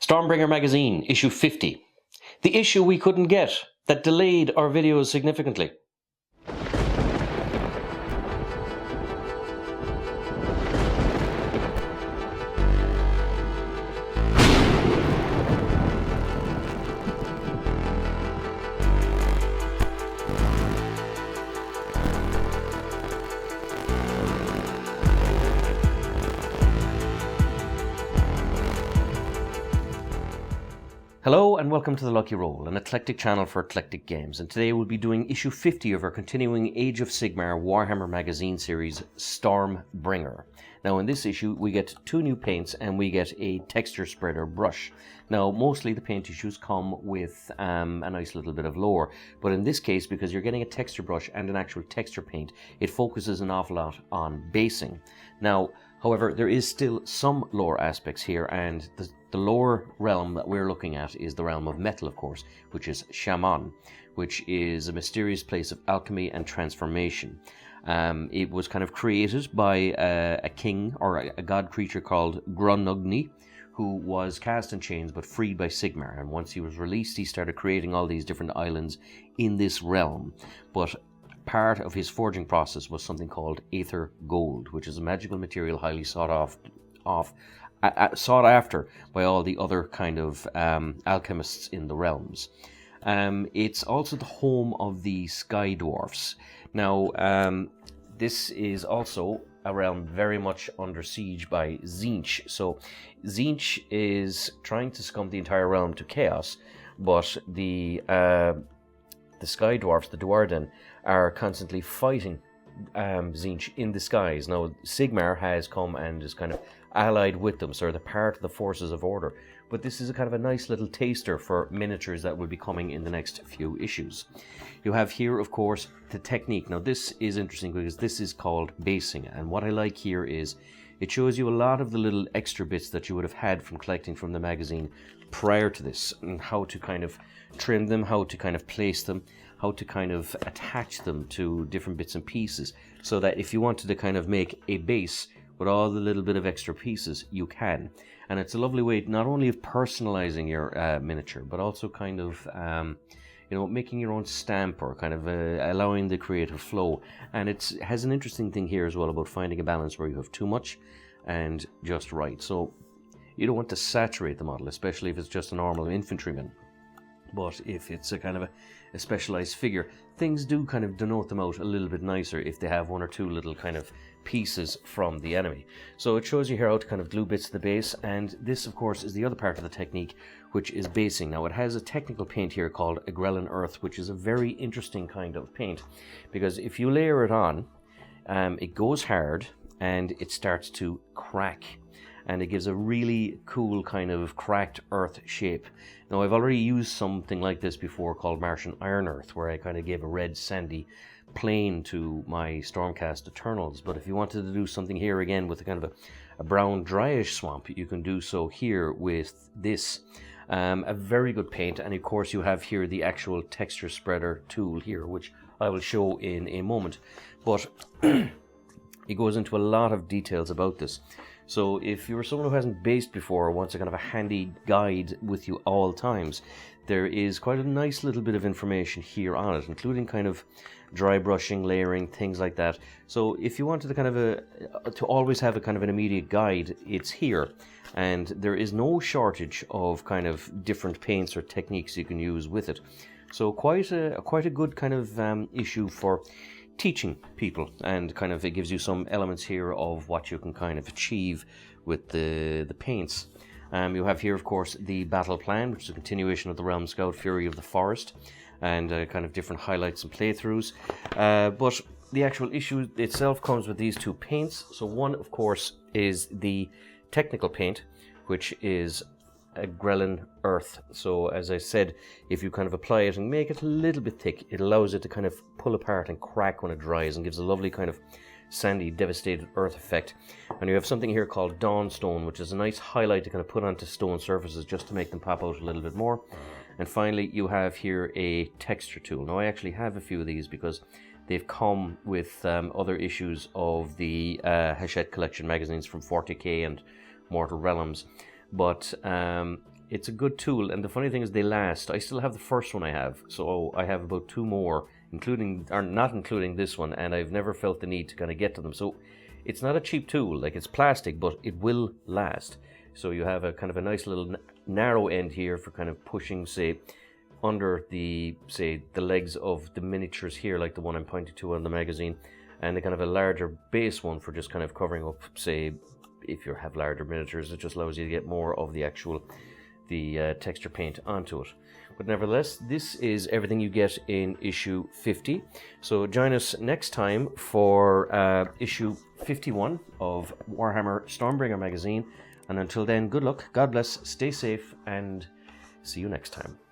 Stormbringer magazine, issue 50. The issue we couldn't get, that delayed our videos significantly. Hello and welcome to The Lucky Roll, an eclectic channel for eclectic games, and today we'll be doing issue 50 of our continuing Age of Sigmar Warhammer magazine series, Stormbringer. Now in this issue we get 2 new paints and we get a texture spreader brush. Now mostly the paint issues come with a nice little bit of lore, but in this case, because you're getting a texture brush and an actual texture paint, it focuses an awful lot on basing. Now, however, there is still some lore aspects here, and the lore realm that we're looking at is the realm of metal, of course, which is Shaman, which is a mysterious place of alchemy and transformation. It was kind of created by a king or a god creature called Grunugni, who was cast in chains but freed by Sigmar, and once he was released he started creating all these different islands in this realm. But part of his forging process was something called aether gold, which is a magical material highly sought after by all the other kind of alchemists in the realms. It's also the home of the sky dwarfs. Now, this is also a realm very much under siege by Tzeentch. So Tzeentch is trying to succumb the entire realm to chaos, but the sky dwarfs, the Duarden, are constantly fighting Tzeentch in the skies. Now Sigmar has come and is kind of allied with them, so they're part of the forces of order. But this is a kind of a nice little taster for miniatures that will be coming in the next few issues. You have here, of course, the technique. Now this is interesting because this is called basing, and what I like here is it shows you a lot of the little extra bits that you would have had from collecting from the magazine prior to this, and how to kind of trim them, how to kind of place them, how to kind of attach them to different bits and pieces, so that if you wanted to kind of make a base with all the little bit of extra pieces, you can. And it's a lovely way not only of personalizing your miniature, but also kind of making your own stamp, or kind of allowing the creative flow. And it has an interesting thing here as well about finding a balance where you have too much and just right. So you don't want to saturate the model, especially if it's just a normal infantryman. But if it's a kind of a specialized figure, things do kind of denote them out a little bit nicer if they have 1 or 2 little kind of pieces from the enemy. So it shows you here how to kind of glue bits to the base, and this of course is the other part of the technique, which is basing. Now it has a technical paint here called Agrellan Earth, which is a very interesting kind of paint, because if you layer it on, it goes hard and it starts to crack, and it gives a really cool kind of cracked earth shape. Now I've already used something like this before called Martian Iron Earth, where I kind of gave a red sandy plane to my Stormcast Eternals, but if you wanted to do something here again with a kind of a brown dryish swamp, you can do so here with this. A very good paint, and of course you have here the actual texture spreader tool here, which I will show in a moment, but it goes into a lot of details about this. So if you're someone who hasn't based before or wants a kind of a handy guide with you all times, there is quite a nice little bit of information here on it, including kind of dry brushing, layering, things like that. So if you wanted to kind of to always have a kind of an immediate guide, it's here. And there is no shortage of kind of different paints or techniques you can use with it. So quite a good kind of issue for teaching people, and kind of it gives you some elements here of what you can kind of achieve with the paints. You have here, of course, the battle plan, which is a continuation of the Realm Scout Fury of the Forest, and kind of different highlights and playthroughs. But the actual issue itself comes with these 2 paints. So one, of course, is the technical paint, which is Agrellan Earth. So as I said, if you kind of apply it and make it a little bit thick, it allows it to kind of pull apart and crack when it dries, and gives a lovely kind of sandy, devastated earth effect. And you have something here called Dawnstone, which is a nice highlight to kind of put onto stone surfaces just to make them pop out a little bit more. And finally you have here a texture tool. Now I actually have a few of these because they've come with other issues of the Hachette collection magazines from 40k and Mortal Realms. But it's a good tool, and the funny thing is they last. I still have the first one I have, so I have about 2 more, not including this one, and I've never felt the need to kind of get to them. So it's not a cheap tool, like it's plastic, but it will last. So you have a kind of a nice little narrow end here for kind of pushing, say, under the legs of the miniatures here, like the one I'm pointing to on the magazine, and a kind of a larger base one for just kind of covering up, say, if you have larger miniatures. It just allows you to get more of the actual texture paint onto it. But nevertheless, this is everything you get in issue 50. So join us next time for issue 51 of Warhammer Stormbringer magazine. And until then, good luck, God bless, stay safe, and see you next time.